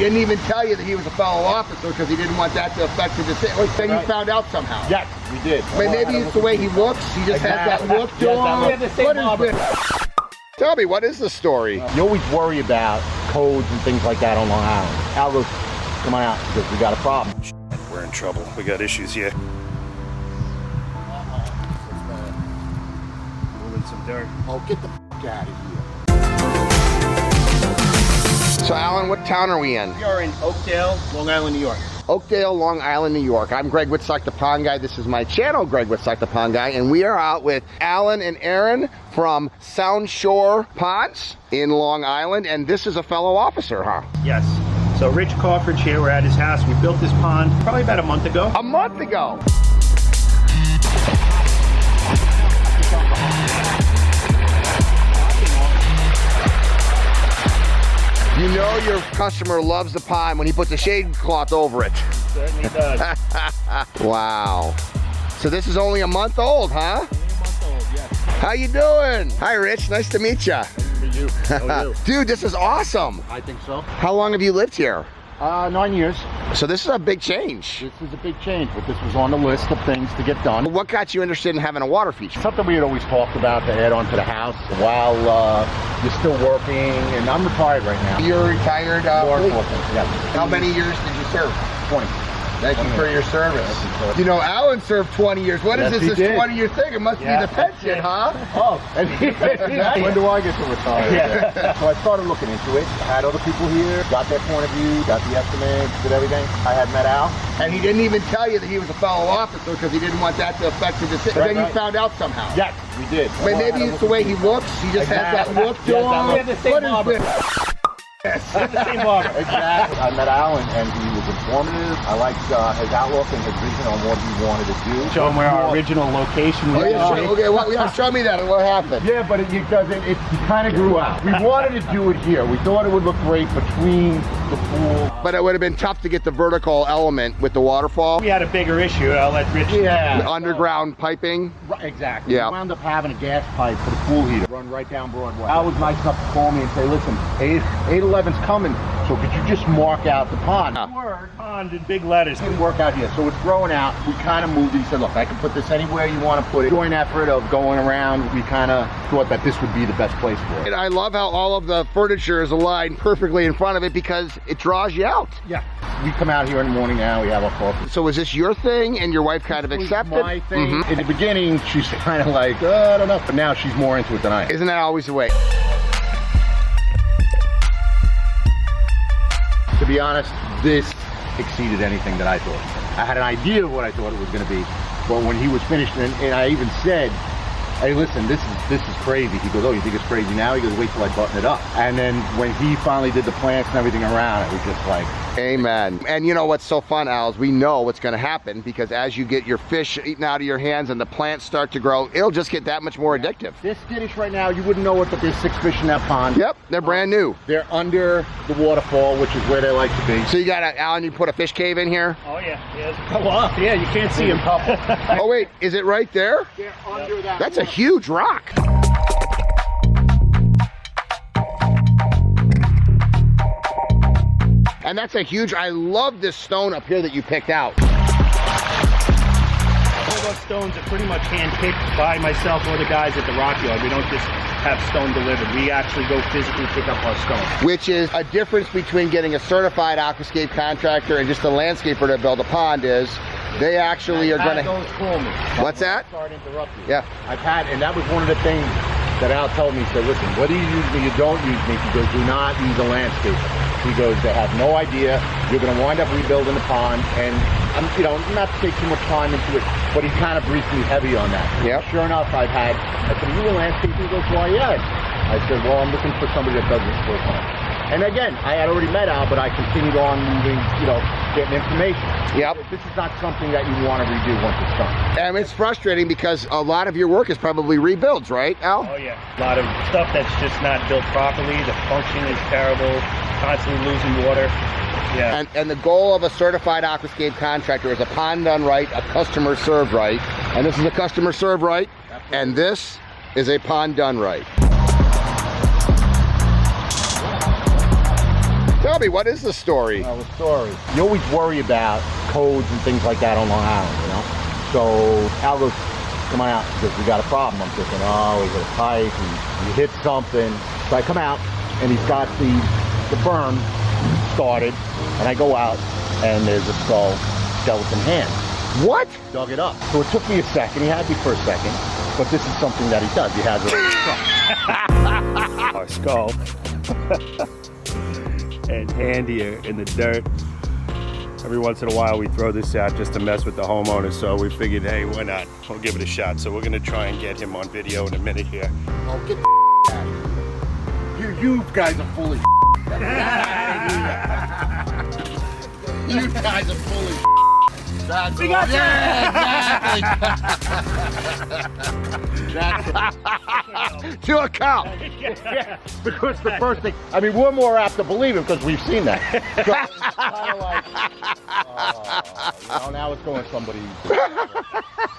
Didn't even tell you that he was a fellow officer because he didn't want that to affect the decision. Then you found out somehow. Yes, we did. Maybe it's the way he looks. He just has that look to him. We have the same barber. Tell me, what is the story? You always worry about codes and things like that on Long Island. Al goes, come on out, because we got a problem. We're in trouble. We got issues here. Moving some dirt. Oh, get the f out of here. So, Alan, what town are we in? We are in Oakdale, Long Island, New York. Oakdale, Long Island, New York. I'm Greg Wittstock, the Pond Guy. This is my channel, Greg Wittstock, the Pond Guy, and we are out with Alan and Aaron from Sound Shore Ponds in Long Island, and this is a fellow officer, huh? Yes. So Rich Carfridge here, we're at his house. We built this pond probably about a month ago. A month ago. You know your customer loves the pond when he puts a shade cloth over it. Certainly does. Wow. So this is only a month old, huh? Only a month old, yes. How you doing? Hi, Rich. Nice to meet you. Nice to meet you. How are you? Dude, this is awesome. I think so. How long have you lived here? 9 years. So this is a big change. This is a big change, but this was on the list of things to get done. What got you interested in having a water feature? Something we had always talked about to add on to the house while you're still working, and I'm retired right now. You're retired. Law police. enforcement, yes. How many years did you serve? 20. Thank you for your service. You know, Alan served 20 years. What is Yes, this he did. 20-year thing? It must be the pension, huh? Oh, and when do I get to retire? Yeah. So I started looking into it. I had other people here, got their point of view, got the estimates, did everything. I had met Al. And he didn't even tell you that he was a fellow officer because he didn't want that to affect the decision. Then you found out somehow. Yes, we did. Maybe it's the way he looks. He just has that look to Yes, him. We have the same What is barber. this? We have the same barber. Exactly. I met Allan, and he was informative. I liked his outlook and his vision on what he wanted to do. Show them where our original location Oh, was. yeah, sure. Okay, well, yeah, show me that. What happened? Yeah, but it doesn't. It kind of grew out. We wanted to do it here. We thought it would look great between the pool. But it would have been tough to get the vertical element with the waterfall. We had a bigger issue. I'll let Rich. Yeah. The underground piping. Right, exactly. Yeah. We wound up having a gas pipe for the pool heater run right down Broadway. Al was nice enough to call me and say, listen, 811's coming, so could you just mark out the pond? Word, pond in big letters. It didn't work out here, so it's growing out. We kind of moved it. He said, look, I can put this anywhere you want to put it. Joint effort of going around, we kind of thought that this would be the best place for it. And I love how all of the furniture is aligned perfectly in front of it because it draws you out. Yeah. We come out here in the morning now, we have our coffee. So is this your thing and your wife kind of accepted? It was my thing. In the beginning, she's kind of like, I don't know. But now she's more into it than I am. Isn't that always the way? To be honest, this exceeded anything that I thought. I had an idea of what I thought it was going to be, but when he was finished, and I even said, hey, listen, this is crazy. He goes, oh, you think it's crazy now? He goes, wait till I button it up. And then when he finally did the plants and everything around, it was just like, amen. And you know what's so fun, Al, is we know what's going to happen because as you get your fish eaten out of your hands and the plants start to grow, it'll just get that much more addictive. this skittish right now, you wouldn't know it, but there's 6 fish in that pond. Yep, they're brand new. They're under the waterfall, which is where they like to be. So you got Alan, you put a fish cave in here? Oh yeah, there's a couple up. Yeah, you can't see them. Oh wait, is it right there? They're under that. That's a huge rock. And that's a huge, I love this stone up here that you picked out. All those stones are pretty much hand-picked by myself or the guys at the rock yard. We don't just have stone delivered. We actually go physically pick up our stone. Which is a difference between getting a certified aquascape contractor and just a landscaper to build a pond is they actually are going to... Those call me. What's that? Sorry to interrupt you. Yeah. I've had, and that was one of the things that Al told me. He said, listen, whether you use me, you don't use me. He goes, do not use a landscaper. He goes, they have no idea. You're going to wind up rebuilding the pond. And, you know, not to take too much time into it, but he kind of briefed me heavy on that. Yep. Sure enough, I said, are you a landscaper? He goes, why, yes. I said, well, I'm looking for somebody that does this full time. And again, I had already met Al, but I continued on moving, you know, getting information. Yep. This is not something that you want to redo once it's done. And it's frustrating because a lot of your work is probably rebuilds, right, Al? Oh yeah, a lot of stuff that's just not built properly. The function is terrible. Constantly losing water. Yeah. And the goal of a certified aquascape contractor is a pond done right, a customer served right. And this is a customer served right. Absolutely. And this is a pond done right. Tell me, what is the story? Well, the story. You always worry about codes and things like that on Long Island, you know? So Al goes, come on out, because we got a problem. I'm thinking, oh, we got a pipe, and you hit something. So I come out, and he's got the berm started, and I go out, and there's a skeleton hand. What? Dug it up. So it took me a second. He had me for a second, but this is something that he does. He has it on his truck. Our skull. And hand here in the dirt. Every once in a while we throw this out just to mess with the homeowner, so we figured, hey, why not? We'll give it a shot. So we're gonna try and get him on video in a minute here. Oh, get the out of here. You guys are full of You guys are full of That's We got To a cow. Yeah, because the first thing, I mean, we're more apt to believe it because we've seen that. So it's kind of like, now it's going somebody.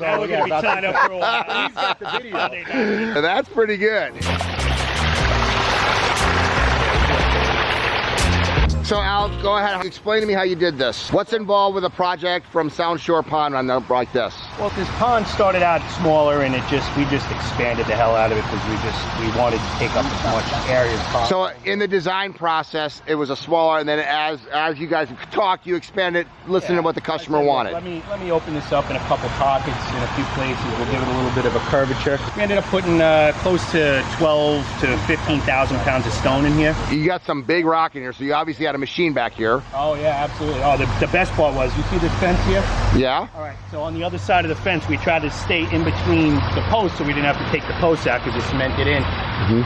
Now we're gonna be tied up for a while. He's got the video. That's pretty good. So Al, go ahead, explain to me how you did this. What's involved with a project from Sound Shore Pond on like this? Well, this pond started out smaller, and we just expanded the hell out of it because we wanted to take up as much area as possible. So in the design process, it was a smaller, and then as you guys talked, you expanded, listening to what the customer wanted. Let me open this up in a couple pockets in a few places. We'll give it a little bit of a curvature. We ended up putting close to 12 to 15,000 pounds of stone in here. You got some big rock in here, so you obviously had a machine back here. Oh yeah, absolutely. Oh, the best part was, you see this fence here? Yeah. All right, so on the other side of the fence, we tried to stay in between the posts so we didn't have to take the posts out because it's cemented in.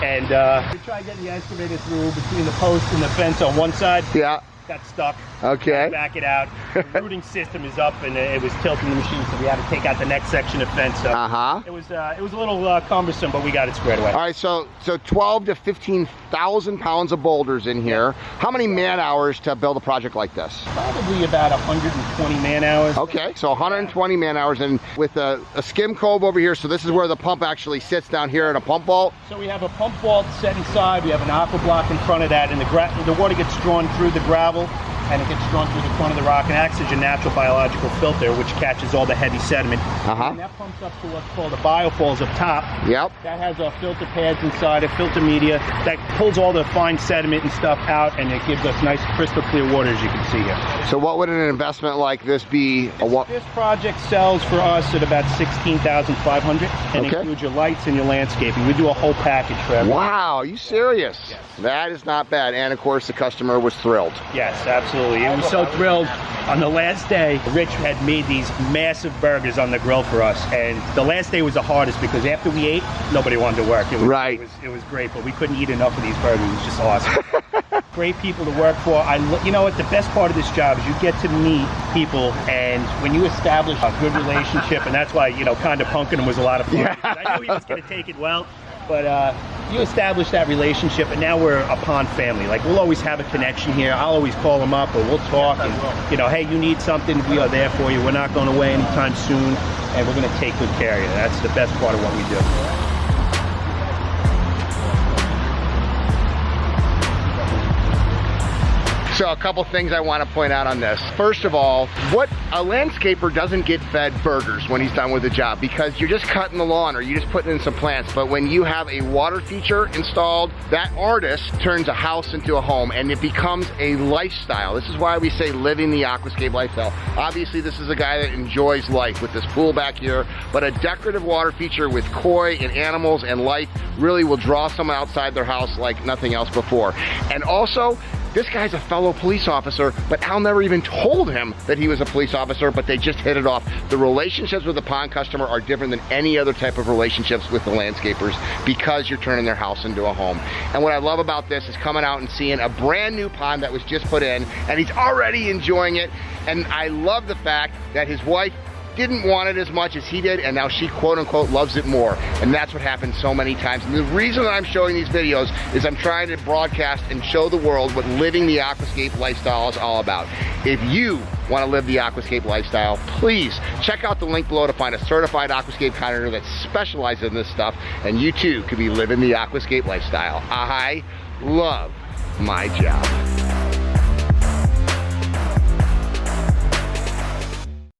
And we tried getting the excavator through between the post and the fence on one side. Yeah. Got stuck. Okay. Back it out. The rooting system is up, and it was tilting the machine, so we had to take out the next section of fence. So it was a little cumbersome, but we got it squared away. All right, so 12 to 15,000 pounds of boulders in here. How many man hours to build a project like this? Probably about 120 man hours. Okay, so 120 man hours, and with a skim cove over here. So this is where the pump actually sits down here in a pump vault. So we have a pump vault set inside. We have an aqua block in front of that, and the water gets drawn through the gravel, and it gets drawn through the front of the rock and acts as your natural biological filter, which catches all the heavy sediment. And that pumps up to what's called a biofalls up top. Yep. That has our filter pads inside it, filter media, that pulls all the fine sediment and stuff out, and it gives us nice crystal clear water, as you can see here. So what would an investment like this be? This project sells for us at about $16,500, and includes your lights and your landscaping. We do a whole package for everyone. Wow, are you serious? Yes. That is not bad. And of course, the customer was thrilled. Yes, absolutely. He was so thrilled. On the last day, Rich had made these massive burgers on the grill for us, and the last day was the hardest because after we ate, nobody wanted to work. It was great, but we couldn't eat enough of these burgers. It was just awesome. Great people to work for. You know what? The best part of this job is you get to meet people, and when you establish a good relationship, and that's why, kind of punking him was a lot of fun. Yeah. I knew he was going to take it well. But you establish that relationship, and now we're a pond family. Like, we'll always have a connection here. I'll always call him up, or we'll talk, and, hey, you need something, we are there for you. We're not going away anytime soon, and we're going to take good care of you. That's the best part of what we do. So a couple things I want to point out on this. First of all, what a landscaper doesn't get fed burgers when he's done with the job, because you're just cutting the lawn or you're just putting in some plants. But when you have a water feature installed, that artist turns a house into a home, and it becomes a lifestyle. This is why we say living the aquascape lifestyle. Obviously, this is a guy that enjoys life with this pool back here, but a decorative water feature with koi and animals and life really will draw someone outside their house like nothing else before. And also, this guy's a fellow police officer, but Al never even told him that he was a police officer, but they just hit it off. The relationships with the pond customer are different than any other type of relationships with the landscapers, because you're turning their house into a home. And what I love about this is coming out and seeing a brand new pond that was just put in, and he's already enjoying it. And I love the fact that his wife didn't want it as much as he did, and now she quote unquote loves it more. And that's what happens so many times. And the reason that I'm showing these videos is I'm trying to broadcast and show the world what living the aquascape lifestyle is all about. If you want to live the aquascape lifestyle, please check out the link below to find a certified aquascape contractor that specializes in this stuff, and you too could be living the aquascape lifestyle. I love my job.